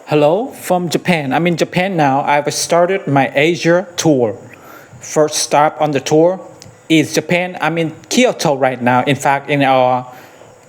Hello from Japan. I'm in Japan now. I've started my Asia tour. First stop on the tour is Japan. I'm in Kyoto right now. In fact, in our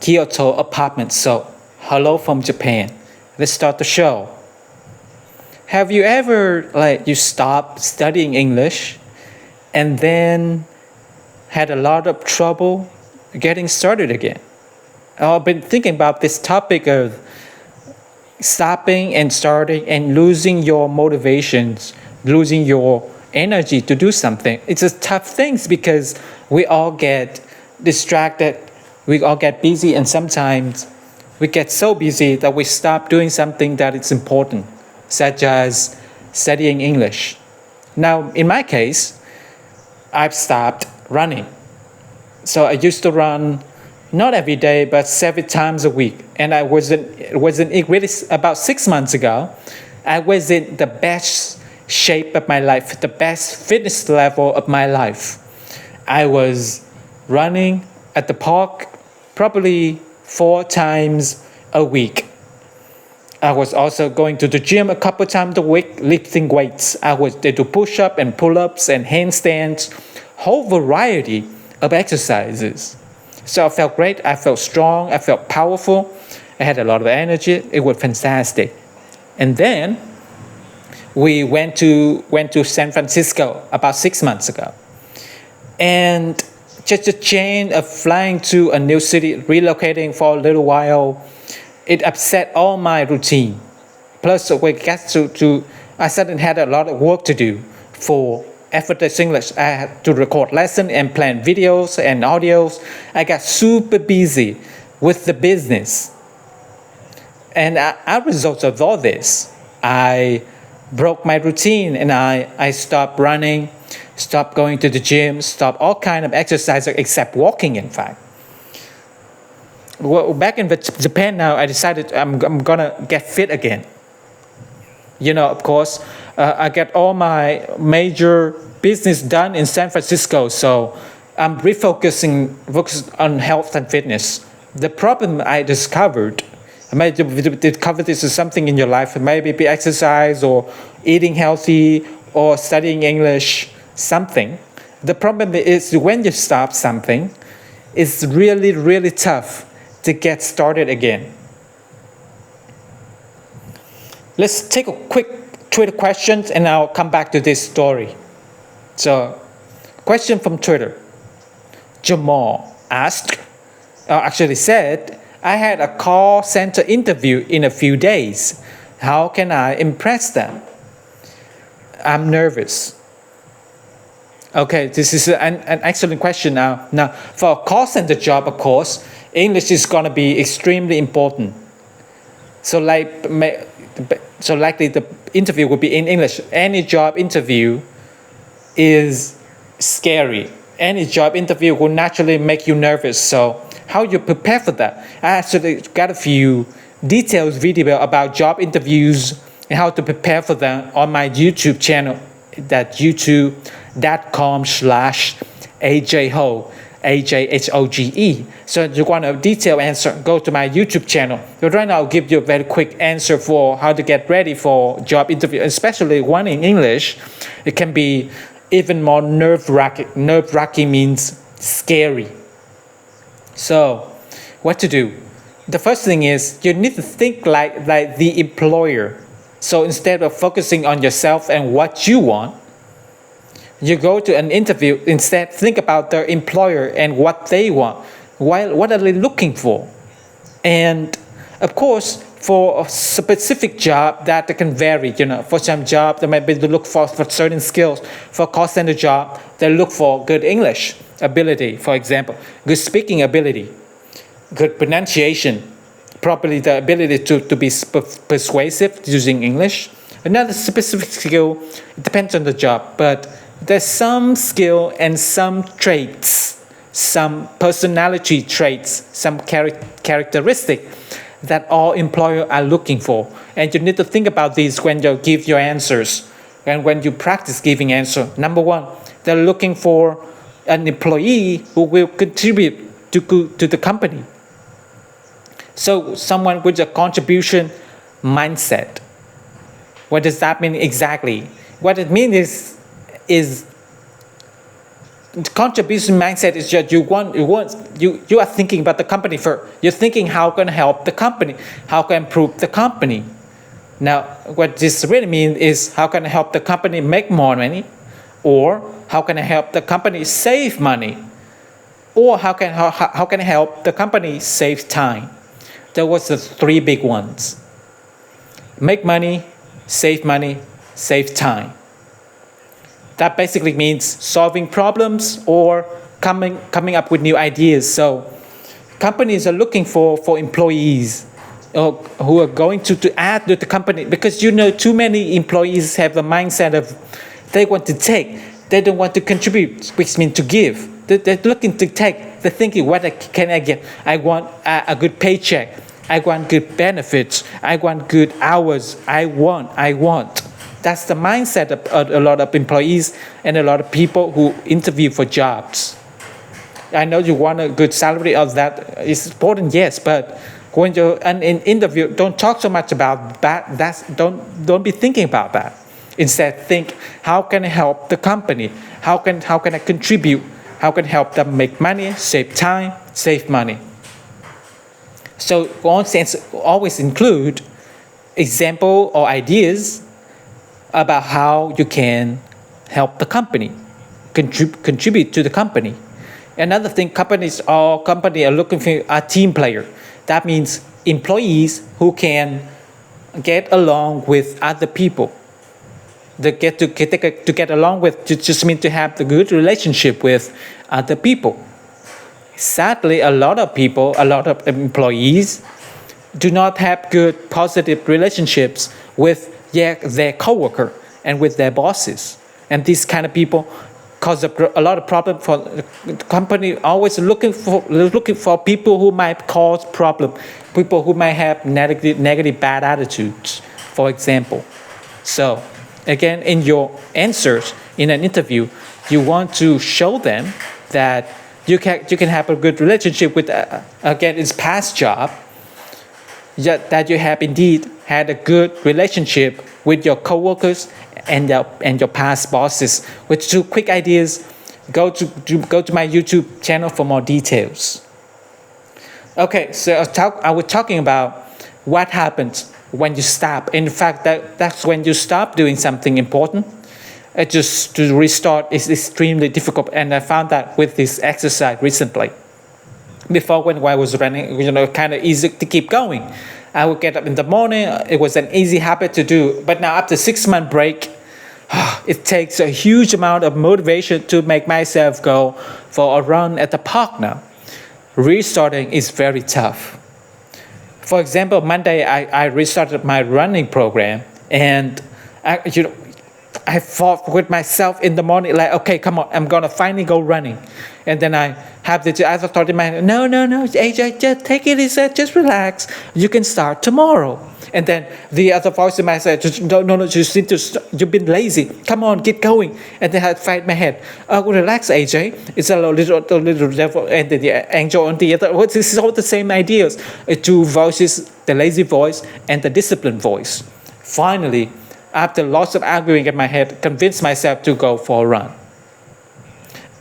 Kyoto apartment. So, hello from Japan. Let's start the show. Have you ever you stopped studying English and then had a lot of trouble getting started again? I've been thinking about this topic of stopping and starting and losing your motivations, losing your energy to do something. It's a tough thing because we all get distracted, we all get busy, and sometimes we get so busy that we stop doing something that is important, such as studying English. Now, in my case, I've stopped running. So I used to run not every day, but several times a week. And I wasn't really about 6 months ago. I was in the best shape of my life, the best fitness level of my life. I was running at the park probably 4 times a week. I was also going to the gym a couple times a week, lifting weights. I was there to push up and pull ups and handstands, whole variety of exercises. So I felt great, I felt strong, I felt powerful, I had a lot of energy, it was fantastic. And then we went to San Francisco about 6 months ago. And just a change of flying to a new city, relocating for a little while, it upset all my routine. Plus I suddenly had a lot of work to do for effortless English. I had to record lessons and plan videos and audios. I got super busy with the business. And as a result of all this, I broke my routine and I stopped running, stopped going to the gym, stopped all kind of exercise except walking, in fact. Well, back in Japan now, I decided I'm gonna get fit again. Of course, I get all my major business done in San Francisco, so I'm focusing on health and fitness. The problem I discovered, maybe discover this is something in your life, maybe be exercise or eating healthy or studying English, something. The problem is when you stop something, it's really, really tough to get started again. Let's take a quick Twitter question and I'll come back to this story. So, question from Twitter. Jamal said, I had a call center interview in a few days. How can I impress them? I'm nervous. Okay, this is an excellent question now. Now, for a call center job, of course, English is going to be extremely important. So likely the interview will be in English. Any job interview is scary. Any job interview will naturally make you nervous. So how you prepare for that? I actually got a few detailed video about job interviews and how to prepare for them on my YouTube channel. That's youtube.com/AJHoge. AJHOGE. So if you want a detailed answer, go to my YouTube channel. But right now, I'll give you a very quick answer for how to get ready for job interview, especially one in English. It can be even more nerve-wracking. Nerve-wracking means scary. So, what to do? The first thing is you need to think like the employer. So instead of focusing on yourself and what you want, you go to an interview, instead think about their employer and what they want. What are they looking for? And of course, for a specific job that can vary, for some job, they might be to look for certain skills. For a call center job, they look for good English ability, for example, good speaking ability, good pronunciation, probably the ability to be persuasive using English. Another specific skill, it depends on the job, but there's some skill and some traits, some personality traits, some characteristic that all employers are looking for. And you need to think about these when you give your answers and when you practice giving answer. Number one, they're looking for an employee who will contribute to the company. So someone with a contribution mindset. What does that mean exactly? What it means is contribution mindset is just you are thinking about the company first. You're thinking how can I help the company, how can I improve the company. Now, what this really means is how can I help the company make more money, or how can I help the company save money, or how can I help the company save time. There was the three big ones: make money, save time. That basically means solving problems or coming up with new ideas. So companies are looking for employees who are going to add to the company, because too many employees have the mindset of they want to take, they don't want to contribute, which means to give. They're looking to take. They're thinking, what can I get? I want a good paycheck. I want good benefits. I want good hours. I want. That's the mindset of a lot of employees and a lot of people who interview for jobs. I know you want a good salary, of that is important, yes, but when you're in an interview, don't talk so much about that. Don't be thinking about that. Instead, think, how can I help the company? How can I contribute? How can I help them make money, save time, save money? So always include example or ideas about how you can help the company, contribute to the company. Another thing, companies are looking for a team player. That means employees who can get along with other people. They get along with just mean to have the good relationship with other people. Sadly, a lot of employees do not have good positive relationships with their coworker and with their bosses, and these kind of people cause a lot of problem for the company. Always looking for people who might cause problem, people who might have negative bad attitudes, for example. So again, in your answers in an interview, you want to show them that you can have a good relationship with again, its past job, that you have indeed had a good relationship with your coworkers and your past bosses. With 2 quick ideas, go to my YouTube channel for more details. Okay, so I was talking about what happens when you stop. In fact, that's when you stop doing something important. Just to restart is extremely difficult, and I found that with this exercise recently. Before, when I was running, kind of easy to keep going. I would get up in the morning. It was an easy habit to do. But now, after 6-month break, it takes a huge amount of motivation to make myself go for a run at the park now. Restarting is very tough. For example, Monday I restarted my running program, and I fought with myself in the morning, like, okay, come on, I'm gonna finally go running. And then I have the other thought in my head, no, AJ, just take it easy, just relax. You can start tomorrow. And then the other voice in my head, no, just need to, you've been lazy. Come on, get going. And then I fight my head. Relax, AJ. It's a little devil and the angel on the other. This is all the same ideas. 2 voices, the lazy voice and the disciplined voice. Finally, after lots of arguing in my head, convinced myself to go for a run.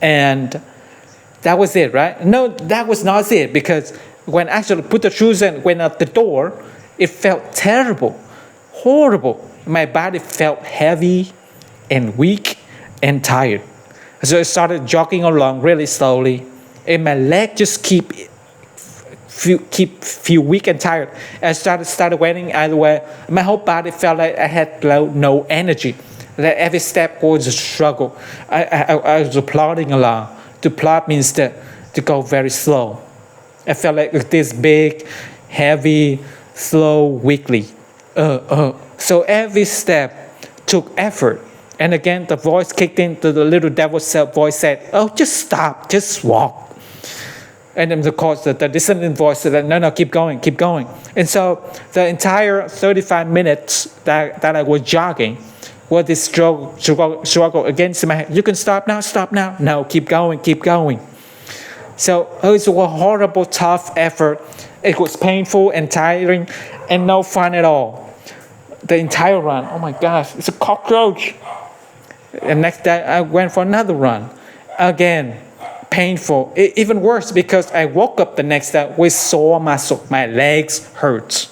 And that was it, right? No, that was not it, because when I actually put the shoes and went out the door, it felt terrible, horrible. My body felt heavy and weak and tired. So I started jogging along really slowly, and my leg just feel weak and tired. I started waiting either way. My whole body felt like I had no energy. That every step was a struggle. I was plodding along. To plod means to go very slow. I felt like this big, heavy, slow, weakly. So every step took effort. And again, the voice kicked in. The little devil voice said, "Oh, just stop, just walk." And then, of course, the dissonant voice said, no, keep going. And so the entire 35 minutes that I was jogging was this struggle against my head. You can stop now. No, keep going. So it was a horrible, tough effort. It was painful and tiring and no fun at all. the entire run. Oh my gosh, it's a cockroach. And next day I went for another run. Again, painful. Even worse because I woke up the next day with sore muscle. My legs hurt.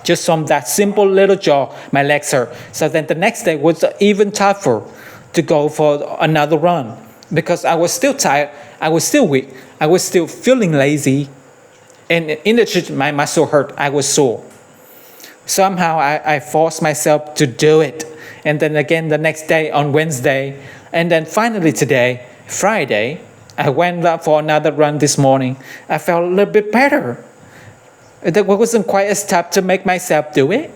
Just from that simple little jog, my legs hurt. So then the next day was even tougher to go for another run because I was still tired, I was still weak, I was still feeling lazy, and in the truth, my muscle hurt, I was sore. Somehow I forced myself to do it. And then again the next day on Wednesday, and then finally today, Friday, I went out for another run this morning. I felt a little bit better. It wasn't quite as tough to make myself do it.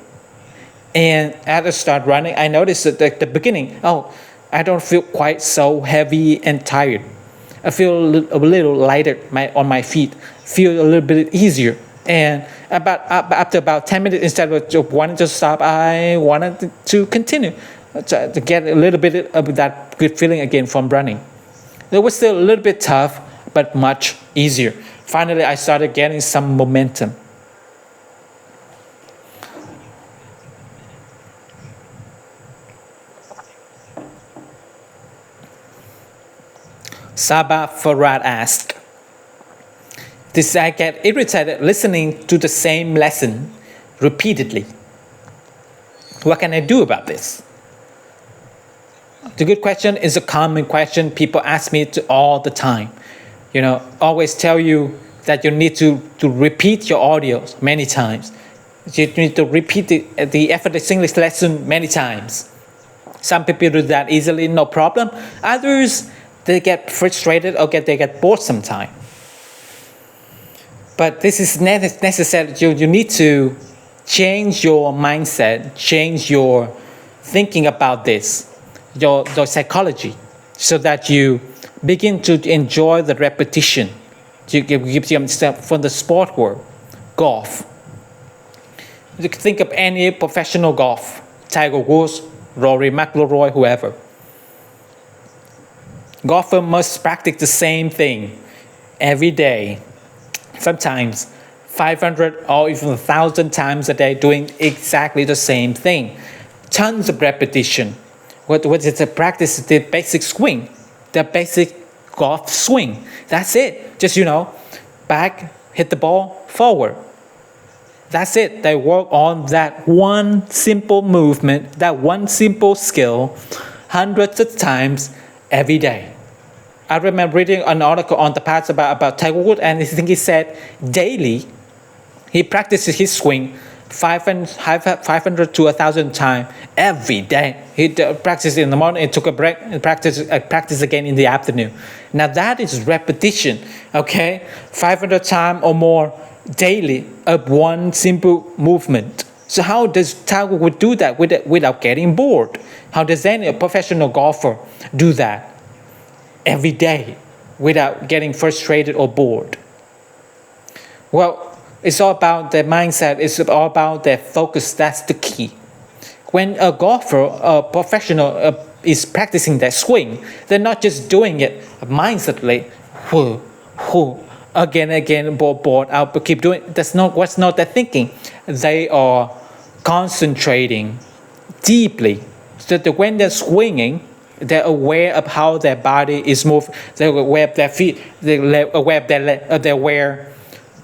And as I start running, I noticed that at the beginning, I don't feel quite so heavy and tired. I feel a little lighter on my feet, feel a little bit easier. And after about 10 minutes, instead of just wanting to stop, I wanted to continue to get a little bit of that good feeling again from running. It was still a little bit tough, but much easier. Finally, I started getting some momentum. Sabah Farad asked, "Did I get irritated listening to the same lesson repeatedly? What can I do about this?" The good question is a common question people ask me all the time. Always tell you that you need to repeat your audios many times. You need to repeat the effortless English lesson many times. Some people do that easily, no problem. Others, they get frustrated or they get bored sometimes. But this is necessary. You need to change your mindset, change your thinking about this, your psychology, so that you begin to enjoy the repetition. You give yourself from the sport world, golf. You can think of any professional golf, Tiger Woods, Rory McIlroy, whoever. Golfer must practice the same thing every day, sometimes 500 or even 1,000 times a day, doing exactly the same thing. Tons of repetition. What is the practice? The basic swing, the basic golf swing. That's it. Just, back, hit the ball, forward. That's it. They work on that one simple movement, that one simple skill, hundreds of times every day. I remember reading an article on the past about Tiger Woods, and I think he said daily he practices his swing 500 to 1,000 times every day. He practiced in the morning, took a break, and practice again in the afternoon. Now that is repetition, okay? 500 times or more daily of one simple movement. So how does Tiger Woods do that without getting bored? How does any professional golfer do that every day without getting frustrated or bored? Well, it's all about their mindset. It's all about their focus. That's the key. When a golfer, a professional, is practicing their swing, they're not just doing it mindsetly, again, bored out, but keep doing it. That's not what's not their thinking. They are concentrating deeply, so that when they're swinging, they're aware of how their body is moving. They're aware of their feet. They're aware of their wear,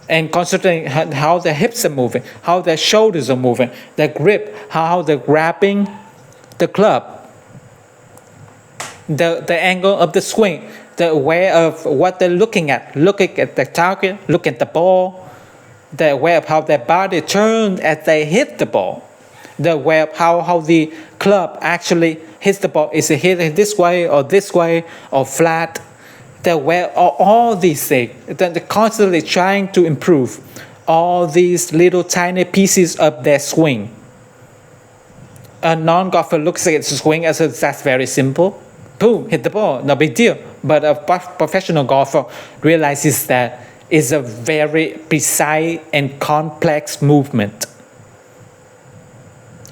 and concentrating how their hips are moving, how their shoulders are moving, their grip, how they're grabbing the club, the angle of the swing. They're aware of what they're looking at the target, look at the ball. They're aware of how their body turns as they hit the ball. They're aware of how the club actually hits the ball. Is it hit this way or flat? They're aware of all these things. They're constantly trying to improve all these little tiny pieces of their swing. A non-golfer looks at the swing as that's very simple. Boom, hit the ball, no big deal. But a professional golfer realizes that it's a very precise and complex movement.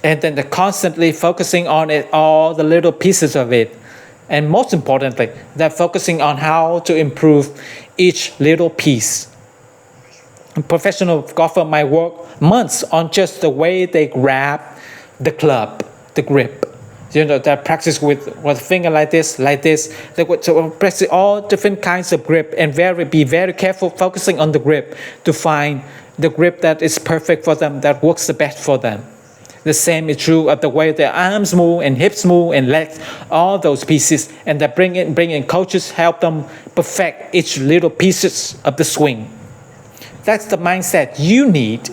And then they're constantly focusing on it, all the little pieces of it. And most importantly, they're focusing on how to improve each little piece. A professional golfer might work months on just the way they grab, the club, the grip. That practice with finger like this. They would practice all different kinds of grip and be very careful focusing on the grip to find the grip that is perfect for them, that works the best for them. The same is true of the way their arms move and hips move and legs, all those pieces, and they bring in coaches, help them perfect each little pieces of the swing. That's the mindset you need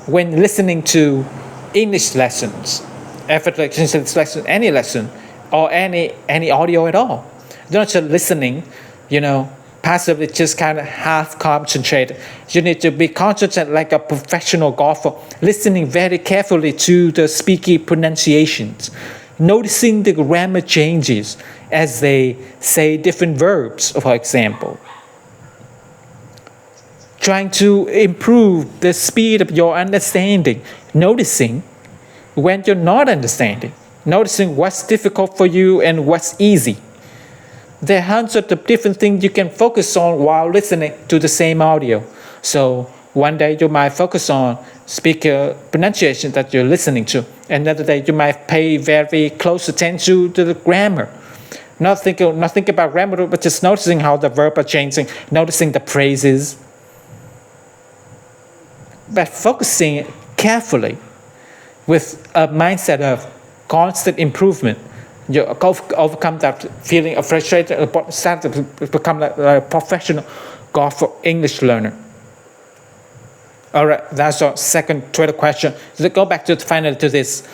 when listening to English lessons, effort lesson, any lesson, or any audio at all. Don't just listening, passively, just kind of half concentrated. You need to be concentrated like a professional golfer, listening very carefully to the speaking pronunciations, noticing the grammar changes as they say different verbs, for example. Trying to improve the speed of your understanding, noticing when you're not understanding, noticing what's difficult for you and what's easy. There are hundreds of different things you can focus on while listening to the same audio. So one day you might focus on speaker pronunciation that you're listening to. Another day you might pay very close attention to the grammar. Not thinking about grammar, but just noticing how the verb are changing, noticing the phrases. But focusing carefully with a mindset of constant improvement, you overcome that feeling of frustration, start to become like a professional golfer, English learner. All right, that's our second Twitter question. So go back to finally to this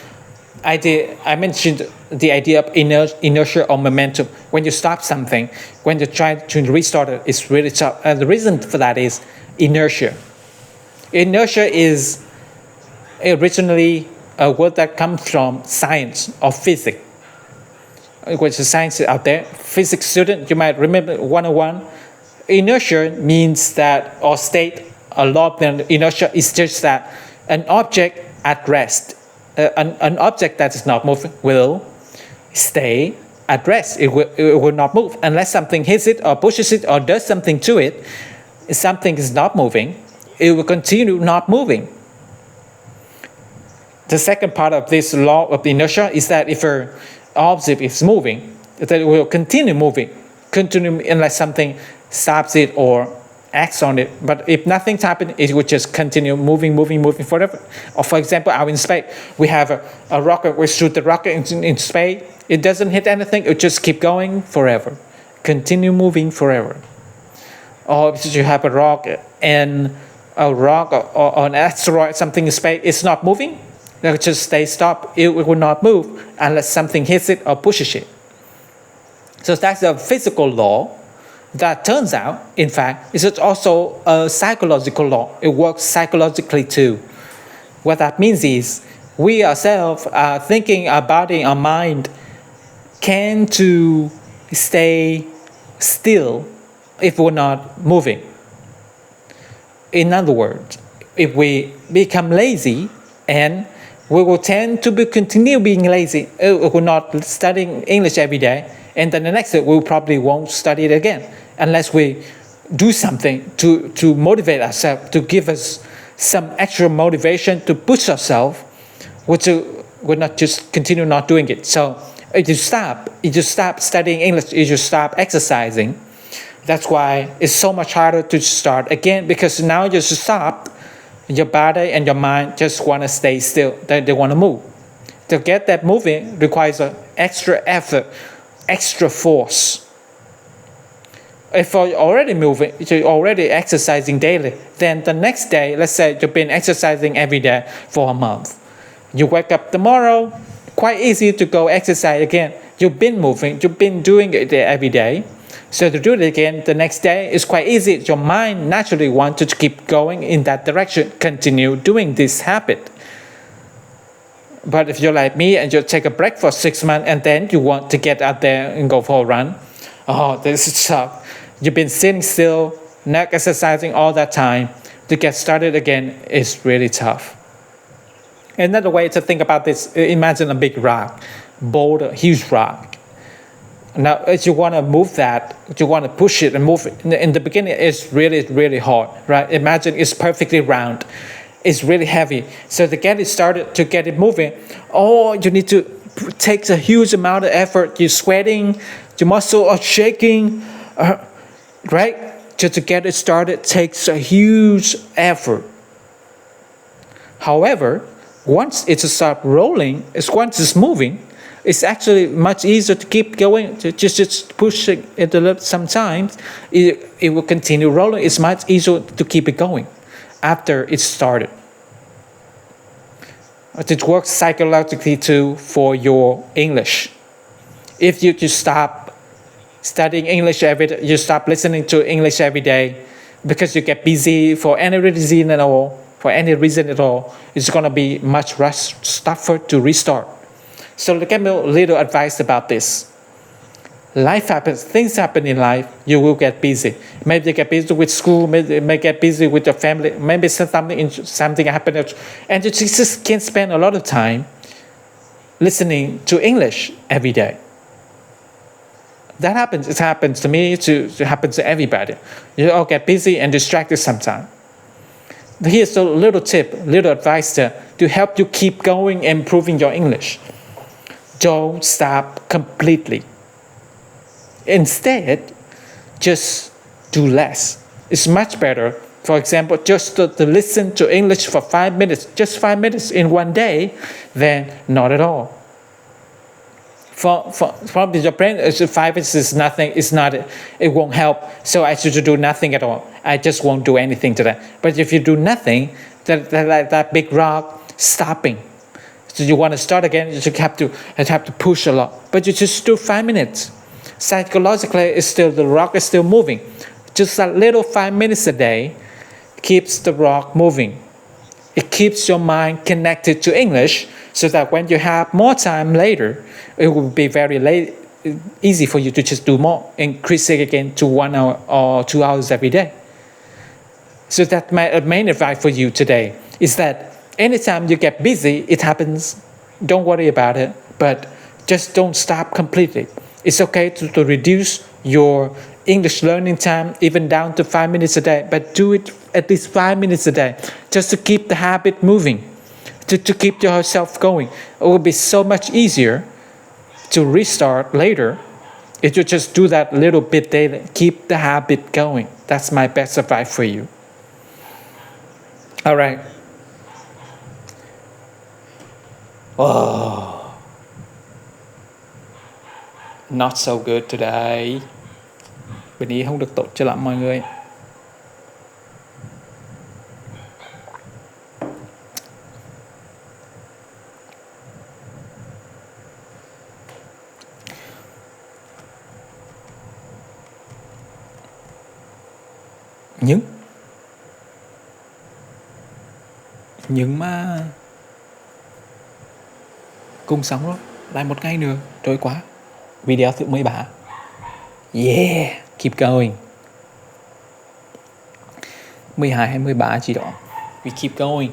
idea. I mentioned the idea of inertia or momentum. When you stop something, when you try to restart it, it's really tough. And the reason for that is inertia. Inertia is originally a word that comes from science or physics, which is science out there. Physics student, you might remember 101. Inertia means that, or state, a law of inertia is just that an object at rest, an object that is not moving will stay at rest. It will not move unless something hits it or pushes it or does something to it. If something is not moving, it will continue not moving. The second part of this law of inertia is that if an object is moving, that it will continue moving, unless something stops it or acts on it. But if nothing's happened, it will just continue moving forever. Or for example, out in space, we have a rocket, we shoot the rocket in space, it doesn't hit anything, it just keep going forever, continue moving forever. Or if you have a rocket and a rock or an asteroid, something in space, it's not moving, it will just stay stopped. It will not move unless something hits it or pushes it. So that's a physical law that turns out, in fact, is also a psychological law. It works psychologically too. What that means is we ourselves are thinking, our body, our mind can to stay still if we're not moving. In other words, if we become lazy, and we will tend to continue being lazy, we will not studying English every day, and then the next day we probably won't study it again unless we do something to motivate ourselves, to give us some extra motivation to push ourselves, which will not just continue not doing it. So if you stop studying English, if you stop exercising, that's why it's so much harder to start again, because now you stop, your body and your mind just want to stay still. They want to move. To get that moving requires an extra effort, extra force. If you're already moving, you're already exercising daily, then the next day, let's say you've been exercising every day for a month. You wake up tomorrow, quite easy to go exercise again. You've been moving, you've been doing it every day. So to do it again the next day is quite easy. Your mind naturally wants to keep going in that direction, continue doing this habit. But if you're like me and you take a break for 6 months and then you want to get out there and go for a run, this is tough. You've been sitting still, not exercising all that time. To get started again is really tough. Another way to think about this, imagine a big rock, boulder, huge rock. Now, if you want to move that, you want to push it and move it. In the beginning, it's really, really hard, right? Imagine it's perfectly round. It's really heavy. So to get it started, to get it moving, oh, you need to take a huge amount of effort. You're sweating, your muscles are shaking, right? Just to get it started takes a huge effort. However, once it starts rolling, once it's moving, it's actually much easier to keep going. To just push it a little. Sometimes it will continue rolling. It's much easier to keep it going after it started. It works psychologically too for your English. If you just stop studying English every day, you stop listening to English every day because you get busy for any reason at all, it's going to be much tougher to restart. So look at me a little advice about this. Life happens, things happen in life, you will get busy. Maybe you get busy with school, maybe you may get busy with your family, maybe something happened, and you just can't spend a lot of time listening to English every day. That happens. It happens to me, it happens to everybody. You all get busy and distracted sometimes. Here's a little tip, little advice to help you keep going and improving your English. Don't stop completely. Instead, just do less. It's much better. For example, just to listen to English for 5 minutes, just 5 minutes in one day, than not at all. For your brain, 5 minutes is nothing. It won't help. So I should do nothing at all. I just won't do anything today. But if you do nothing, that big rock stopping. So you want to start again, you have to push a lot. But you just do 5 minutes. Psychologically, the rock is still moving. Just a little 5 minutes a day keeps the rock moving. It keeps your mind connected to English, so that when you have more time later, it will be very easy for you to just do more, increase it again to 1 hour or 2 hours every day. So that my main advice for you today is that anytime you get busy, it happens. Don't worry about it, but just don't stop completely. It's okay to reduce your English learning time even down to 5 minutes a day, but do it at least 5 minutes a day, just to keep the habit moving, to keep yourself going. It will be so much easier to restart later if you just do that little bit daily. Keep the habit going. That's my best advice for you. All right. Oh, not so good today. Bên ý không được tốt cho lắm mọi người. Nhưng mà cùng sống rồi, lại một ngày nữa trôi qua. Video thứ 13. Yeah, keep going. 12 hay 13 gì đó. We keep going.